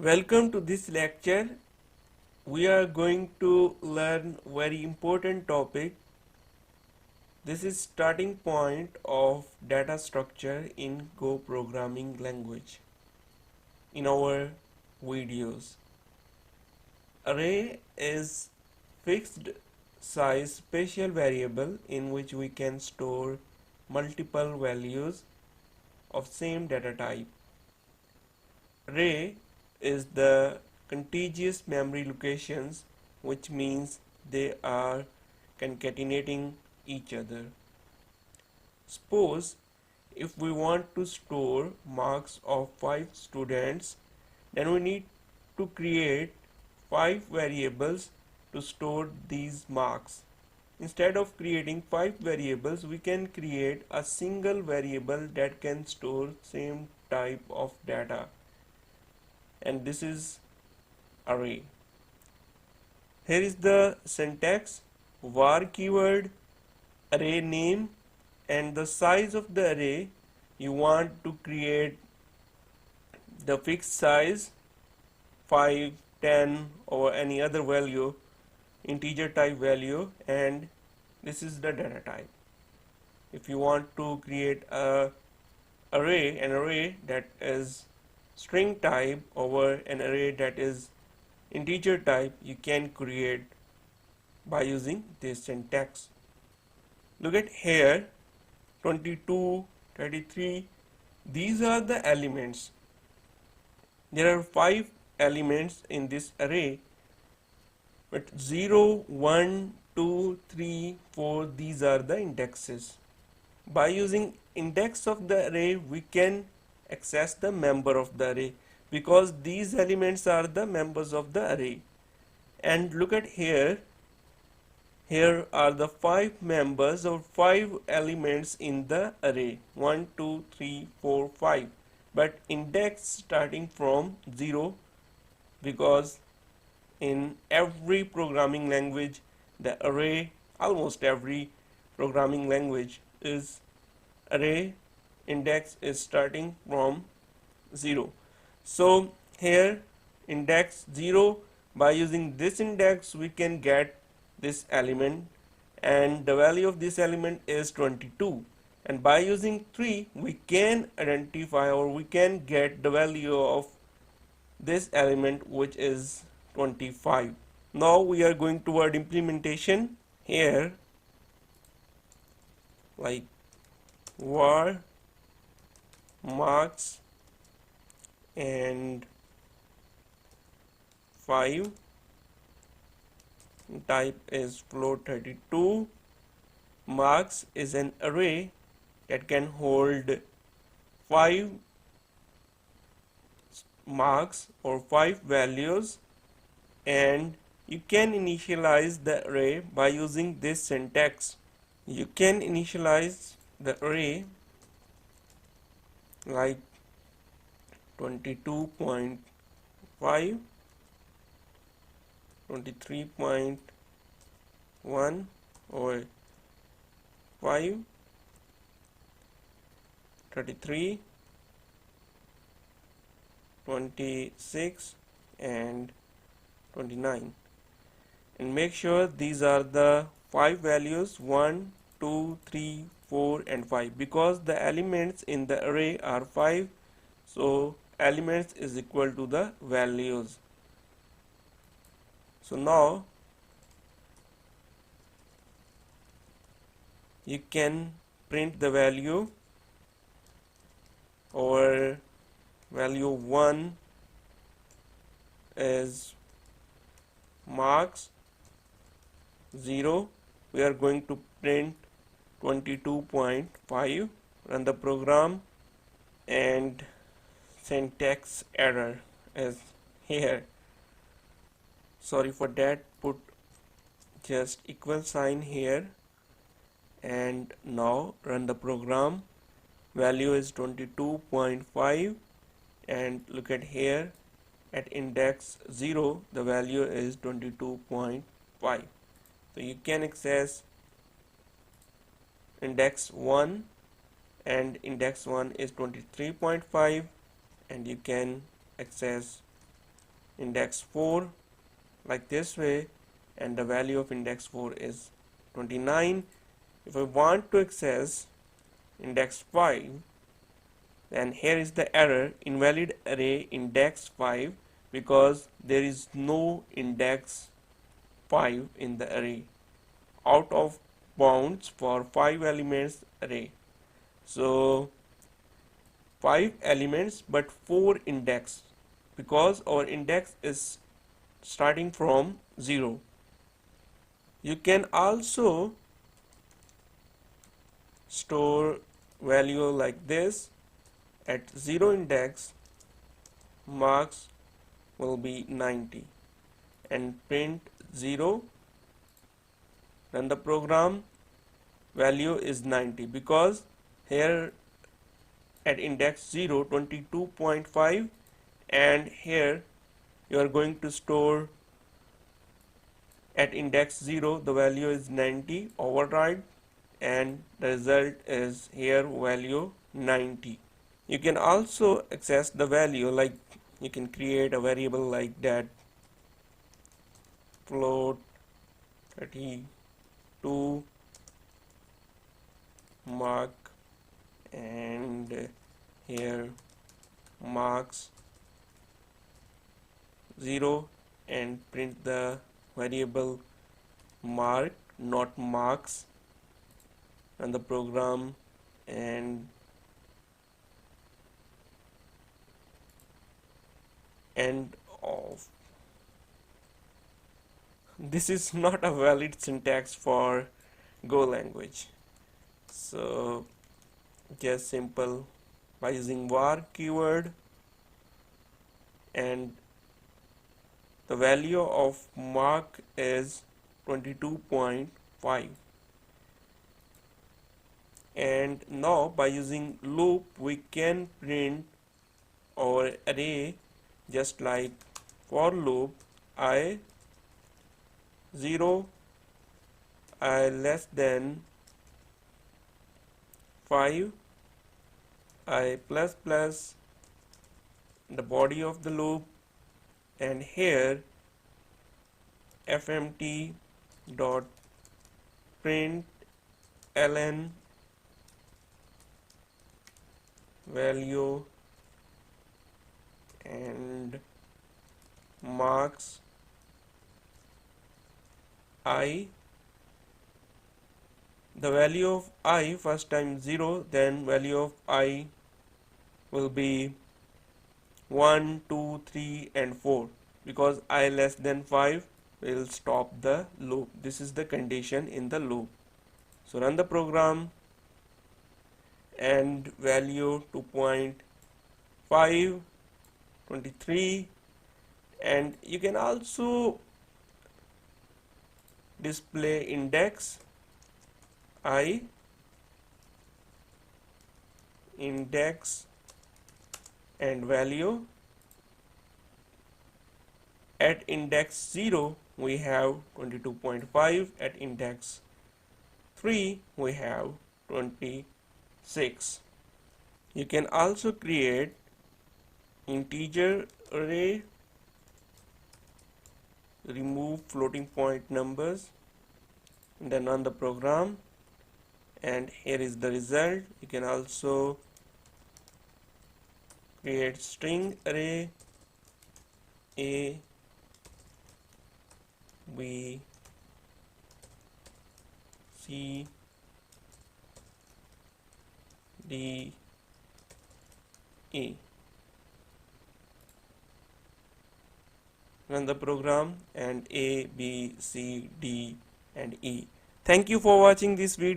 Welcome to this lecture. We are going to learn very important topic. This is starting point of data structure in Go programming language. In our videos, array is fixed size special variable in which we can store multiple values of same data type. Array is the contiguous memory locations, which means they are concatenating each other. Suppose if we want to store marks of 5 students, then we need to create 5 variables to store these marks. Instead of creating 5 variables, we can create a single variable that can store same type of data, and this is array. Here is the syntax: var keyword, array name, and the size of the array. You want to create the fixed size 5, 10 or any other value, integer type value, and this is the data type. If you want to create an array that is string type over an array that is integer type, you can create by using this syntax. Look at here, 22, 33, these are the elements. There are 5 elements in this array, but 0, 1, 2, 3, 4, these are the indexes. By using index of the array, we can access the member of the array because these elements are the members of the array. And look at here, here are the 5 members or 5 elements in the array, 1, 2, 3, 4, 5, but index starting from 0, because in every programming language the array, almost every programming language is array index is starting from 0. So here index 0, by using this index we can get this element, and the value of this element is 22, and by using 3 we can identify or we can get the value of this element, which is 25. Now we are going toward implementation. Here, like var marks and 5, type is float 32. Marks is an array that can hold 5 marks or 5 values, and you can initialize the array by using this syntax. You can initialize the array like 22.5, 23.1 or 5, 33, 26 and 29, and make sure these are the 5 values 1, 2, 3, 4 and 5, because the elements in the array are 5, so elements is equal to the values. So now you can print the value, or value 1 is marks, 0 we are going to print 22.5. Run the program, and syntax error is here, sorry for that. Put just equal sign here, and now run the program. Value is 22.5, and look at here, at index 0 the value is 22.5. So you can access index 1, and index 1 is 23.5, and you can access index 4 like this way, and the value of index 4 is 29. If I want to access index 5, then here is the error, invalid array index 5, because there is no index 5 in the array, out of bounds for 5 elements array. So 5 elements but 4 index, because our index is starting from 0. You can also store value like this. At 0 index, marks will be 90, and print 0. Run the program, value is 90, because here at index 0 22.5, and here you are going to store at index 0 the value is 90, override, and the result is here value 90. You can also access the value, like you can create a variable like that, float 32 mark, and here marks 0, and print the variable mark, not marks, and the program, and end of. This is not a valid syntax for Go language. So just simple, by using var keyword, and the value of mark is 22.5. And now by using loop we can print our array just like for loop I 0, I less than 5, I plus plus the body of the loop, and here fmt dot print ln value and marks I. The value of I first time 0, then value of I will be 1, 2, 3 and 4, because I less than 5 will stop the loop. This is the condition in the loop. So run the program, and value 2.5, 23, and you can also display index I, index and value. At index 0 we have 22.5, at index 3 we have 26. You can also create integer array, remove floating point numbers, and then run the program, and here is the result. You can also create string array A, B, C, D, E. Run the program, and A, B, C, D and E. Thank you for watching this video.